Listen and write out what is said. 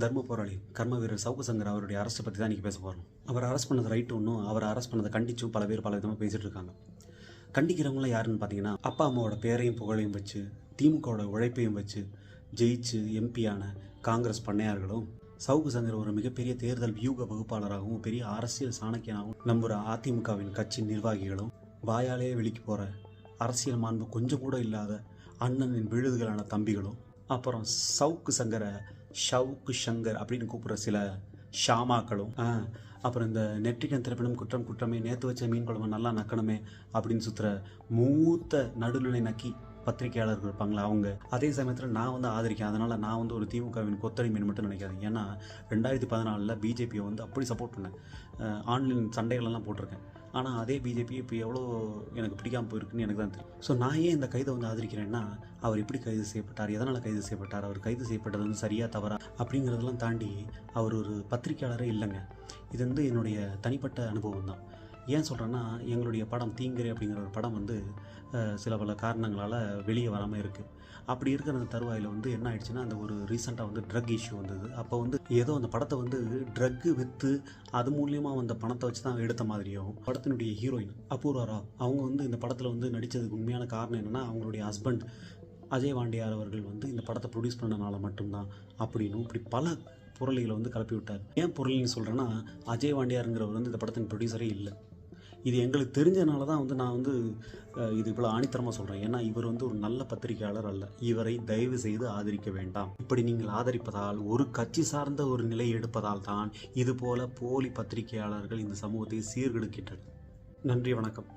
தர்ம போராளி கர்ம வீரர் சவுக்கு சங்கர் அவருடைய அரெஸ்ட்டை பற்றி தான் இன்றைக்கி பேச போகிறோம். அவர் அரெஸ்ட் பண்ணது ரைட்டு ஒன்றும், அவர் அரெஸ்ட் பண்ணதை கண்டிச்சும் பல பேர் பல விதமாக பேசிகிட்டு இருக்காங்க. கண்டிக்கிறவங்களாம் யாருன்னு பார்த்தீங்கன்னா, அப்பா அம்மாவோட பேரையும் புகழையும் வச்சு திமுகவோட உழைப்பையும் வச்சு ஜெயிச்சு எம்பியான காங்கிரஸ் பண்ணையார்களும், சவுக்கு சங்கர் ஒரு மிகப்பெரிய தேர்தல் வியூக வகுப்பாளராகவும் பெரிய அரசியல் சாணக்கியனாகவும் நம்புகிற அதிமுகவின் கட்சி நிர்வாகிகளும், வாயாலே வெளிக்கு போகிற அரசியல் மாண்பு கொஞ்சம் கூட இல்லாத அண்ணனின் விழுதுகளான தம்பிகளும், அப்புறம் சவுக்கு சங்கரை ஷவுக்கு சங்கர் அப்படின்னு கூப்பிட்ற சில ஷாமாக்களும், அப்புறம் இந்த நெற்றிக்கன் திறப்பினும் குற்றம் குற்றமே, நேற்று வச்ச மீன் குழம்பு நல்லா நக்கணுமே அப்படின்னு சுற்றுற மூத்த நடுநிலை நக்கி பத்திரிகையாளர்கள் இருப்பாங்களா அவங்க. அதே சமயத்தில் நான் ஆதரிக்கேன். அதனால் நான் ஒரு திமுகவின் கொத்தடி மீன் மட்டும் நினைக்காதீங்க. ஏன்னா 2014 பிஜேபியை அப்படி சப்போர்ட் பண்ணேன். ஆன்லைன் சண்டைகளெல்லாம் போட்டிருக்கேன். ஆனால் அதே பிஜேபி இப்போ எவ்வளோ எனக்கு பிடிக்காமல் போயிருக்குன்னு எனக்கு தான் தெரியும். ஸோ நான் ஏன் இந்த கைதை ஆதரிக்கிறேன்னா, அவர் எப்படி கைது செய்யப்பட்டார், எதனால் கைது செய்யப்பட்டார், அவர் கைது செய்யப்பட்டது சரியாக தவறா அப்படிங்கிறதெல்லாம் தாண்டி அவர் ஒரு பத்திரிகையாளரே இல்லைங்க. இது என்னுடைய தனிப்பட்ட அனுபவம் தான். ஏன் சொல்கிறேன்னா, எங்களுடைய படம் தீங்கரை அப்படிங்கிற ஒரு படம் சில பல காரணங்களால் வெளியே வராமல் இருக்குது. அப்படி இருக்கிற அந்த தருவாயில் என்ன ஆயிடுச்சுன்னா, அந்த ஒரு ரீசெண்டாக ட்ரக் இஷ்யூ வந்தது. அப்போ ஏதோ அந்த படத்தை ட்ரக்கு விற்று அது மூலியமாக வந்த பணத்தை வச்சு தான் எடுத்த மாதிரியும், படத்தினுடைய ஹீரோயின் அபூர்வா ராவ் அவங்க இந்த படத்தில் நடித்ததுக்கு உண்மையான காரணம் என்னென்னா, அவங்களுடைய ஹஸ்பண்ட் அஜய் வாண்டியார் அவர்கள் இந்த படத்தை ப்ரொடியூஸ் பண்ணனால மட்டும்தான் அப்படின்னு இப்படி பல புரளிகளை கிளப்பி விட்டார். ஏன் புரளின்னு சொல்கிறேன்னா, அஜய் வாண்டியாருங்கிறவர் இந்த படத்தின் ப்ரொடியூசரே இல்லை. இது எங்களுக்கு தெரிஞ்சனால தான் நான் இது இவ்வளோ ஆணித்தரமாக சொல்கிறேன். ஏன்னா இவர் ஒரு நல்ல பத்திரிகையாளர் அல்ல. இவரை தயவு செய்து ஆதரிக்க வேண்டாம். இப்படி நீங்கள் ஆதரிப்பதால், ஒரு கட்சி சார்ந்த ஒரு நிலை எடுப்பதால் தான் இதுபோல போலி பத்திரிகையாளர்கள் இந்த சமூகத்தை சீர்கெடுக்கின்றனர். நன்றி, வணக்கம்.